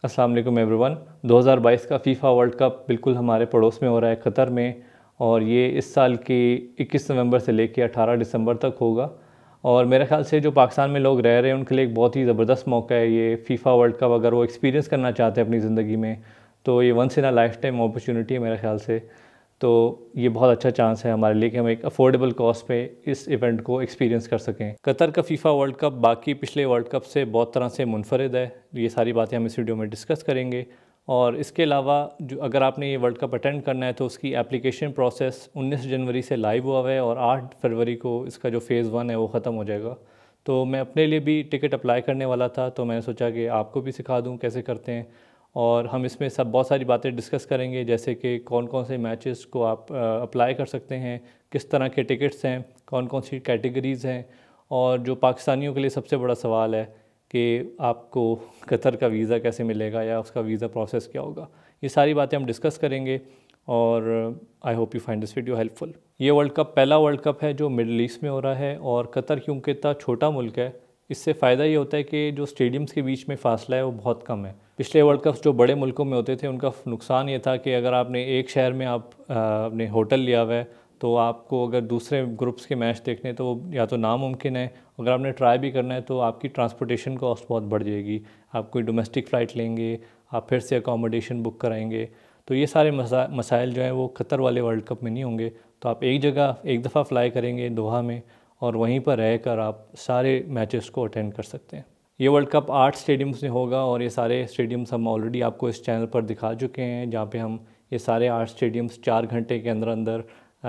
अस्सलाम वालेकुम एवरीवन। 2022 का फीफा वर्ल्ड कप बिल्कुल हमारे पड़ोस में हो रहा है कतर में, और ये इस साल की 21 नवंबर से लेकर 18 दिसंबर तक होगा। और मेरे ख्याल से जो पाकिस्तान में लोग रह रहे हैं उनके लिए एक बहुत ही ज़बरदस्त मौका है ये फ़ीफ़ा वर्ल्ड कप। अगर वो एक्सपीरियंस करना चाहते हैं अपनी ज़िंदगी में तो ये once in a life time opportunity है मेरे ख्याल से। तो ये बहुत अच्छा चांस है हमारे लिए कि हम एक अफोर्डेबल कॉस्ट पे इस इवेंट को एक्सपीरियंस कर सकें। कतर का फीफा वर्ल्ड कप बाकी पिछले वर्ल्ड कप से बहुत तरह से मुनफरद है। ये सारी बातें हम इस वीडियो में डिस्कस करेंगे। और इसके अलावा जो अगर आपने ये वर्ल्ड कप अटेंड करना है तो उसकी एप्लीकेशन प्रोसेस 19 जनवरी से लाइव हुआ है और 8 फरवरी को इसका जो फ़ेज़ 1 है वो ख़त्म हो जाएगा। तो मैं अपने लिए भी टिकट अप्लाई करने वाला था, तो मैंने सोचा कि आपको भी सिखा दूँ कैसे करते हैं। और हम इसमें सब बहुत सारी बातें डिस्कस करेंगे, जैसे कि कौन कौन से मैचेस को आप अप्लाई कर सकते हैं, किस तरह के टिकट्स हैं, कौन कौन सी कैटेगरीज़ हैं, और जो पाकिस्तानियों के लिए सबसे बड़ा सवाल है कि आपको कतर का वीज़ा कैसे मिलेगा या उसका वीज़ा प्रोसेस क्या होगा। ये सारी बातें हम डिस्कस करेंगे और I hope you find this video helpful. ये वर्ल्ड कप पहला वर्ल्ड कप है जो मिडल ईस्ट में हो रहा है, और कतर क्योंकि इतना छोटा मुल्क है इससे फ़ायदा ये होता है कि जो स्टेडियम्स के बीच में फ़ासला है वो बहुत कम है। पिछले वर्ल्ड कप्स जो बड़े मुल्कों में होते थे उनका नुकसान ये था कि अगर आपने एक शहर में आप अपने होटल लिया हुआ है तो आपको अगर दूसरे ग्रुप्स के मैच देखने तो वो या तो नामुमकिन है, अगर आपने ट्राई भी करना है तो आपकी ट्रांसपोर्टेशन कॉस्ट बहुत बढ़ जाएगी। आप कोई डोमेस्टिक फ़्लाइट लेंगे, आप फिर से अकोमोडेशन बुक कराएंगे, तो ये सारे मसाइल जो हैं वो कतर वाले वर्ल्ड कप में नहीं होंगे। तो आप एक जगह एक दफ़ा फ़्लाई करेंगे दोहा में, और वहीं पर रहकर आप सारे मैचेस को अटेंड कर सकते हैं। ये वर्ल्ड कप 8 स्टेडियम्स में होगा, और ये सारे स्टेडियम्स हम ऑलरेडी आपको इस चैनल पर दिखा चुके हैं, जहाँ पे हम ये सारे 8 स्टेडियम्स 4 घंटे के अंदर अंदर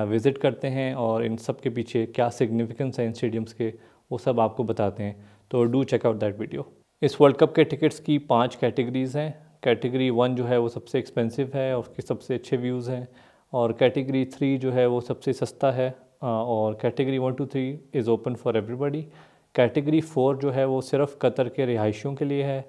विज़िट करते हैं, और इन सब के पीछे क्या सिग्निफिकेंस है इन स्टेडियम्स के वो सब आपको बताते हैं। तो do check out that video. इस वर्ल्ड कप के टिकट्स की 5 कैटेगरीज़ हैं। कैटेगरी 1 जो है वो सबसे एक्सपेंसिव है और उसके सबसे अच्छे व्यूज़ हैं, और कैटेगरी 3 जो है वो सबसे सस्ता है, और category 1 to 3 is open for everybody. Category 4 जो है वो सिर्फ़ कतर के रिहायशियों के लिए है,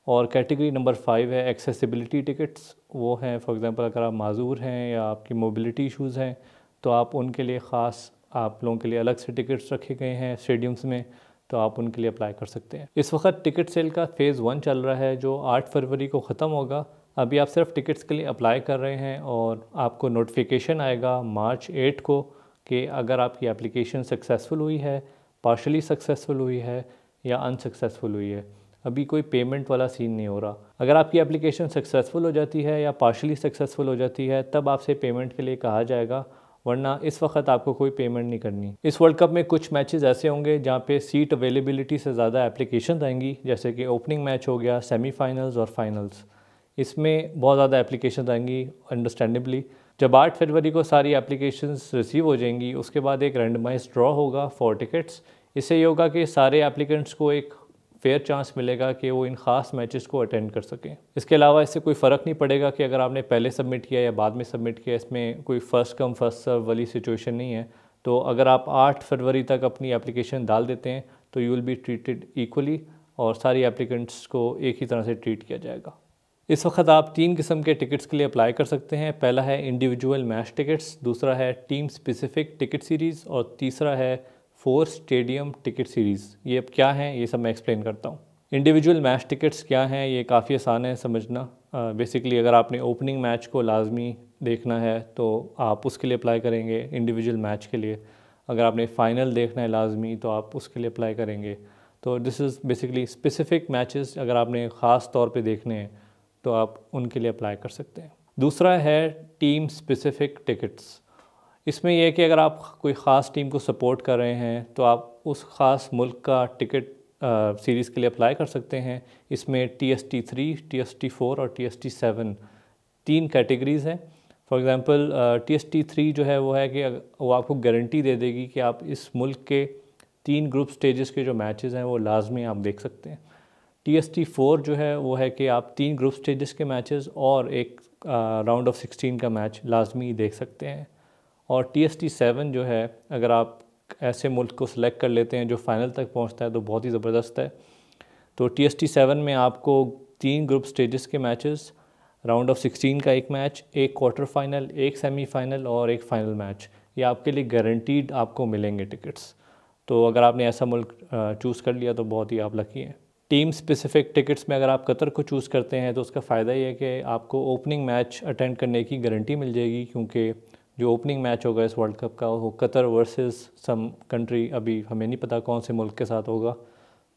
और कैटेगरी नंबर 5 है एक्सेसिबिलिटी टिकट्स। वो हैं फॉर एग्ज़ाम्पल अगर आप माज़ूर हैं या आपकी मोबिलिटी इशूज़ हैं तो आप उनके लिए ख़ास आप लोगों के लिए अलग से टिकट्स रखे गए हैं स्टेडियम्स में, तो आप उनके लिए अप्लाई कर सकते हैं। इस वक्त टिकट सेल का फ़ेज़ 1 चल रहा है जो 8 फरवरी को ख़त्म होगा। अभी आप सिर्फ टिकट्स के लिए अप्लाई कर रहे हैं, और आपको नोटिफिकेशन आएगा मार्च 8 को कि अगर आपकी एप्लीकेशन सक्सेसफुल हुई है, पार्शली सक्सेसफुल हुई है या अनसक्सेसफुल हुई है। अभी कोई पेमेंट वाला सीन नहीं हो रहा। अगर आपकी एप्लीकेशन सक्सेसफुल हो जाती है या पार्शली सक्सेसफुल हो जाती है तब आपसे पेमेंट के लिए कहा जाएगा, वरना इस वक्त आपको कोई पेमेंट नहीं करनी। इस वर्ल्ड कप में कुछ मैचेस ऐसे होंगे जहाँ पे सीट अवेलेबिलिटी से ज़्यादा एप्लीकेशन आएंगी, जैसे कि ओपनिंग मैच हो गया, सेमीफाइनल्स और फाइनल्स। इसमें बहुत ज़्यादा एप्लीकेशन आएंगी अंडरस्टैंडेबली। जब 8 फरवरी को सारी एप्लीकेशंस रिसीव हो जाएंगी उसके बाद एक रैंडमाइज ड्रॉ होगा फॉर टिकट्स। इससे ये होगा कि सारे एप्लीकेंट्स को एक फेयर चांस मिलेगा कि वो इन ख़ास मैचेस को अटेंड कर सकें। इसके अलावा इससे कोई फ़र्क नहीं पड़ेगा कि अगर आपने पहले सबमिट किया या बाद में सबमिट किया, इसमें कोई फ़र्स्ट कम फर्स्ट सर्व वाली सिचुएशन नहीं है। तो अगर आप 8 फरवरी तक अपनी एप्लीकेशन डाल देते हैं तो you will be treated equally, और सारी एप्लीकेंट्स को एक ही तरह से ट्रीट किया जाएगा। इस वक्त आप 3 किस्म के टिकट्स के लिए अप्लाई कर सकते हैं। पहला है इंडिविजुअल मैच टिकट्स, दूसरा है टीम स्पेसिफिक टिकट सीरीज़, और तीसरा है 4 स्टेडियम टिकट सीरीज़। ये अब क्या हैं ये सब मैं एक्सप्लेन करता हूँ। इंडिविजुअल मैच टिकट्स क्या हैं ये काफ़ी आसान है समझना। बेसिकली अगर आपने ओपनिंग मैच को लाजमी देखना है तो आप उसके लिए अप्लाई करेंगे इंडिविजुअल मैच के लिए। अगर आपने फ़ाइनल देखना है लाजमी तो आप उसके लिए अप्लाई करेंगे। तो this is basically specific matches अगर आपने ख़ास तौर पे देखने हैं तो आप उनके लिए अप्लाई कर सकते हैं। दूसरा है टीम स्पेसिफिक टिकट्स। इसमें यह है कि अगर आप कोई ख़ास टीम को सपोर्ट कर रहे हैं तो आप उस ख़ास मुल्क का टिकट सीरीज़ के लिए अप्लाई कर सकते हैं। इसमें TST3, TST4 और TST7 3 कैटेगरीज़ हैं। फॉर एग्ज़ाम्पल TST3 जो है वो है कि वो आपको गारंटी दे देगी कि आप इस मुल्क के 3 ग्रुप स्टेजेस के जो मैचेस हैं वो लाजमी आप देख सकते हैं। TST4 जो है वो है कि आप 3 ग्रुप स्टेजेस के मैचेस और एक राउंड ऑफ 16 का मैच लाजमी देख सकते हैं। और TST7 जो है अगर आप ऐसे मुल्क को सिलेक्ट कर लेते हैं जो फ़ाइनल तक पहुंचता है तो बहुत ही ज़बरदस्त है। तो TST7 में आपको 3 ग्रुप स्टेजेस के मैचेस, राउंड ऑफ 16 का एक मैच, एक क्वार्टर फाइनल, एक सेमीफाइनल और एक फ़ाइनल मैच, ये आपके लिए गारंटीड आपको मिलेंगे टिकट्स। तो अगर आपने ऐसा मुल्क चूज़ कर लिया तो बहुत ही आप लकी हैं। टीम स्पेसिफ़िक टिकट्स में अगर आप कतर को चूज़ करते हैं तो उसका फ़ायदा ये है कि आपको ओपनिंग मैच अटेंड करने की गारंटी मिल जाएगी, क्योंकि जो ओपनिंग मैच होगा इस वर्ल्ड कप का वो कतर वर्सेस सम कंट्री, अभी हमें नहीं पता कौन से मुल्क के साथ होगा।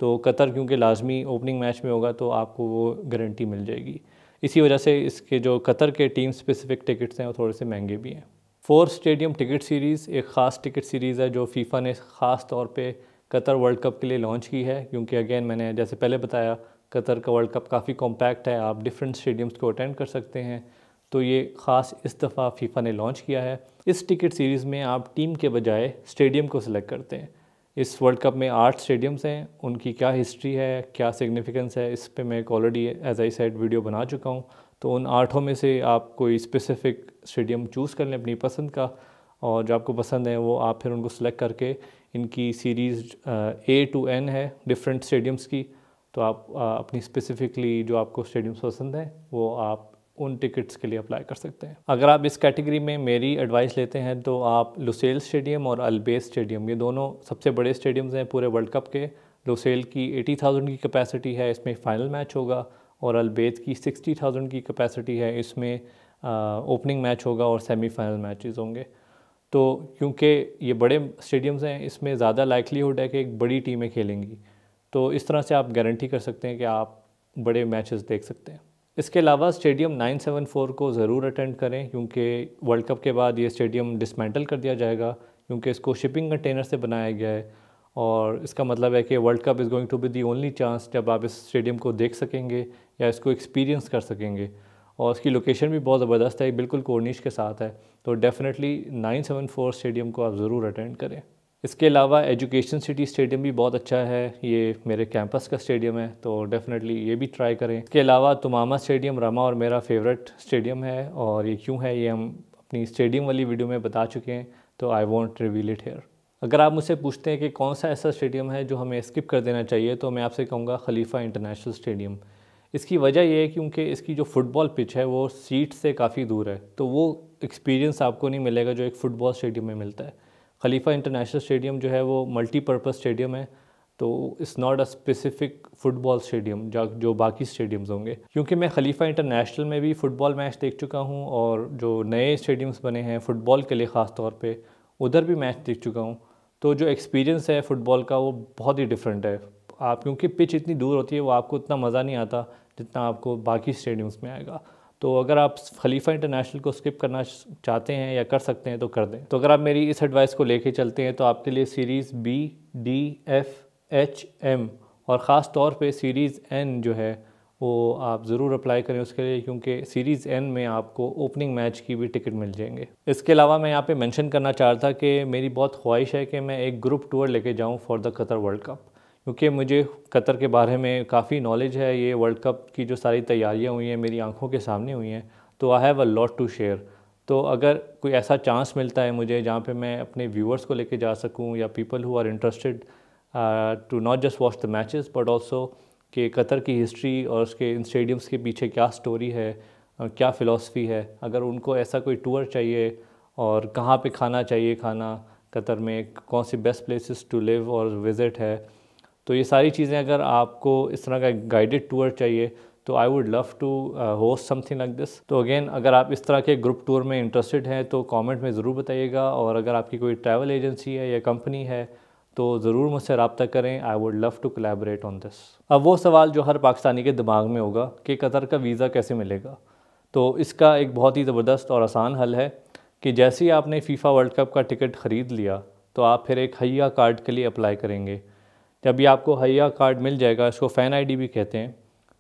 तो कतर क्योंकि लाजमी ओपनिंग मैच में होगा तो आपको वो गारंटी मिल जाएगी। इसी वजह से इसके जो कतर के टीम स्पेसिफ़िक टिकट्स हैं वो थोड़े से महंगे भी हैं। 4 स्टेडियम टिकट सीरीज़ एक ख़ास टिकट सीरीज़ है जो फ़ीफ़ा ने ख़ास तौर पे कतर वर्ल्ड कप के लिए लॉन्च की है, क्योंकि अगेन मैंने जैसे पहले बताया कतर का वर्ल्ड कप काफ़ी कॉम्पैक्ट है, आप डिफरेंट स्टेडियम्स को अटेंड कर सकते हैं। तो ये ख़ास इस दफ़ा फ़ीफ़ा ने लॉन्च किया है। इस टिकट सीरीज़ में आप टीम के बजाय स्टेडियम को सिलेक्ट करते हैं। इस वर्ल्ड कप में 8 स्टेडियम्स हैं, उनकी क्या हिस्ट्री है, क्या सिग्निफिकेंस है, इस पे मैं एक already as I said video बना चुका हूँ। तो उन 8 में से आप कोई स्पेसिफ़िक स्टेडियम चूज़ कर लें अपनी पसंद का, और जो आपको पसंद है वो आप फिर उनको सेलेक्ट करके इनकी सीरीज़ A to N है डिफरेंट स्टेडियम्स की, तो आप अपनी स्पेसिफ़िकली जो आपको स्टेडियम्स पसंद हैं वो आप उन टिकट्स के लिए अप्लाई कर सकते हैं। अगर आप इस कैटेगरी में मेरी एडवाइस लेते हैं तो आप लुसेल स्टेडियम और अल्बेज स्टेडियम, ये दोनों सबसे बड़े स्टेडियम्स हैं पूरे वर्ल्ड कप के। लुसेल की 80,000 की कैपेसिटी है, इसमें फ़ाइनल मैच होगा, और अल्बेज की 60,000 की कैपेसिटी है, इसमें ओपनिंग मैच होगा और सेमीफाइनल मैचेस होंगे। तो क्योंकि ये बड़े स्टेडियम्स हैं इसमें ज़्यादा लाइक्लीहुड है कि एक बड़ी टीमें खेलेंगी, तो इस तरह से आप गारंटी कर सकते हैं कि आप बड़े मैचेस देख सकते हैं। इसके अलावा स्टेडियम 974 को ज़रूर अटेंड करें, क्योंकि वर्ल्ड कप के बाद ये स्टेडियम डिसमेंटल कर दिया जाएगा, क्योंकि इसको शिपिंग कंटेनर से बनाया गया है। और इसका मतलब है कि world cup is going to be the only chance जब आप इस स्टेडियम को देख सकेंगे या इसको एक्सपीरियंस कर सकेंगे। और इसकी लोकेशन भी बहुत ज़बरदस्त है, बिल्कुल कॉर्निश के साथ है, तो डेफ़िनेटली 974 स्टेडियम को आप ज़रूर अटेंड करें। इसके अलावा एजुकेशन सिटी स्टेडियम भी बहुत अच्छा है, ये मेरे कैंपस का स्टेडियम है, तो डेफ़िनेटली ये भी ट्राई करें। इसके अलावा तुमामा स्टेडियम रमा और मेरा फेवरेट स्टेडियम है, और ये क्यों है ये हम अपनी स्टेडियम वाली वीडियो में बता चुके हैं, तो I want reveal it here. अगर आप मुझसे पूछते हैं कि कौन सा ऐसा स्टेडियम है जो हमें स्किप कर देना चाहिए, तो मैं आपसे कहूँगा खलीफा इंटरनेशनल स्टेडियम। इसकी वजह यह है क्योंकि इसकी जो फ़ुटबॉल पिच है वो सीट से काफ़ी दूर है, तो वो एक्सपीरियंस आपको नहीं मिलेगा जो एक फ़ुटबॉल स्टेडियम में मिलता है। खलीफा इंटरनेशनल स्टेडियम जो है वो मल्टीपर्पज़ स्टेडियम है, तो it's not a specific football stadium जो बाकी स्टेडियम्स होंगे। क्योंकि मैं खलीफा इंटरनेशनल में भी फ़ुटबॉल मैच देख चुका हूँ, और जो नए स्टेडियम्स बने हैं फ़ुटबॉल के लिए ख़ास तौर पे उधर भी मैच देख चुका हूँ, तो जो एक्सपीरियंस है फ़ुटबॉल का वो बहुत ही डिफरेंट है। आप क्योंकि पिच इतनी दूर होती है वो आपको इतना मज़ा नहीं आता जितना आपको बाकी स्टेडियम्स में आएगा। तो अगर आप खलीफा इंटरनेशनल को स्किप करना चाहते हैं या कर सकते हैं तो कर दें। तो अगर आप मेरी इस एडवाइस को लेके चलते हैं तो आपके लिए series B, D, F, H, M और ख़ास तौर पे सीरीज़ N जो है वो आप ज़रूर अप्लाई करें उसके लिए, क्योंकि सीरीज़ N में आपको ओपनिंग मैच की भी टिकट मिल जाएंगे। इसके अलावा मैं यहाँ पे मेंशन करना चाह रहा था कि मेरी बहुत ख्वाहिश है कि मैं एक ग्रुप टूर लेके जाऊँ for the Qatar world cup, क्योंकि मुझे कतर के बारे में काफ़ी नॉलेज है। ये वर्ल्ड कप की जो सारी तैयारियां हुई हैं मेरी आंखों के सामने हुई हैं, तो I have a lot to share. तो अगर कोई ऐसा चांस मिलता है मुझे जहाँ पे मैं अपने व्यूअर्स को लेके जा सकूँ, या people who are interested to not just watch the matches but also कि कतर की हिस्ट्री और उसके इन स्टेडियम्स के पीछे क्या स्टोरी है, क्या फ़िलासफ़ी है, अगर उनको ऐसा कोई टूर चाहिए और कहाँ पे खाना चाहिए, खाना कतर में कौन सी बेस्ट प्लेसेस टू लिव और विज़िट है, तो ये सारी चीज़ें अगर आपको इस तरह का गाइडेड टूर चाहिए तो I would love to host something like this. तो अगेन अगर आप इस तरह के ग्रुप टूर में इंटरेस्टेड हैं तो कमेंट में ज़रूर बताइएगा, और अगर आपकी कोई ट्रैवल एजेंसी है या कंपनी है तो ज़रूर मुझसे रब्ता करें। I would love to collaborate on this. अब वो सवाल जो हर पाकिस्तानी के दिमाग में होगा कि कतर का वीज़ा कैसे मिलेगा, तो इसका एक बहुत ही ज़बरदस्त और आसान हल है कि जैसे ही आपने फ़ीफ़ा वर्ल्ड कप का टिकट ख़रीद लिया तो आप फिर एक हैया कार्ड के लिए अप्लाई करेंगे। जब ये आपको हैया कार्ड मिल जाएगा, इसको फ़ैन आईडी भी कहते हैं,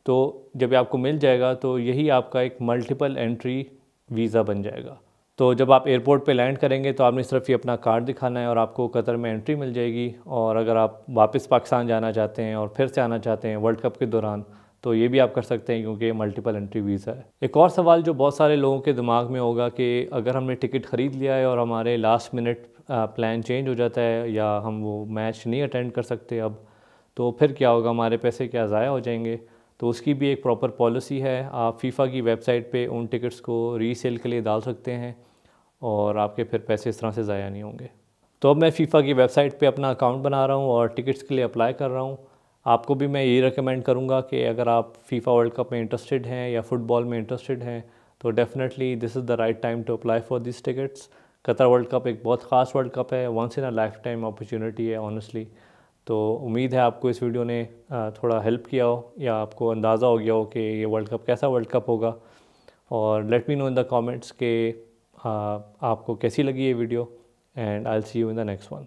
तो जब ये आपको मिल जाएगा तो यही आपका एक मल्टीपल एंट्री वीज़ा बन जाएगा। तो जब आप एयरपोर्ट पे लैंड करेंगे तो आपने सिर्फ ये अपना कार्ड दिखाना है और आपको कतर में एंट्री मिल जाएगी। और अगर आप वापस पाकिस्तान जाना चाहते हैं और फिर से आना चाहते हैं वर्ल्ड कप के दौरान, तो ये भी आप कर सकते हैं क्योंकि मल्टीपल एंट्री वीज़ा है। एक और सवाल जो बहुत सारे लोगों के दिमाग में होगा कि अगर हमने टिकट ख़रीद लिया है और हमारे लास्ट मिनट प्लान चेंज हो जाता है या हम वो मैच नहीं अटेंड कर सकते अब, तो फिर क्या होगा, हमारे पैसे क्या ज़ाया हो जाएंगे। तो उसकी भी एक प्रॉपर पॉलिसी है। आप फ़ीफ़ा की वेबसाइट पे उन टिकट्स को रीसेल के लिए डाल सकते हैं और आपके फिर पैसे इस तरह से ज़ाया नहीं होंगे। तो अब मैं फ़ीफ़ा की वेबसाइट पे अपना अकाउंट बना रहा हूँ और टिकट्स के लिए अप्लाई कर रहा हूँ। आपको भी मैं यही रिकमेंड करूँगा कि अगर आप फीफा वर्ल्ड कप में इंटरेस्टेड हैं या फुटबॉल में इंटरेस्टेड हैं तो definitely this is the right time to apply for this tickets. Qatar world cup एक बहुत ख़ास वर्ल्ड कप है, once in a life time opportunity है ऑनेस्टली। तो उम्मीद है आपको इस वीडियो ने थोड़ा हेल्प किया हो या आपको अंदाज़ा हो गया हो कि ये वर्ल्ड कप कैसा वर्ल्ड कप होगा। और let me know in the comments कि आपको कैसी लगी ये video, and I will see you in the next one.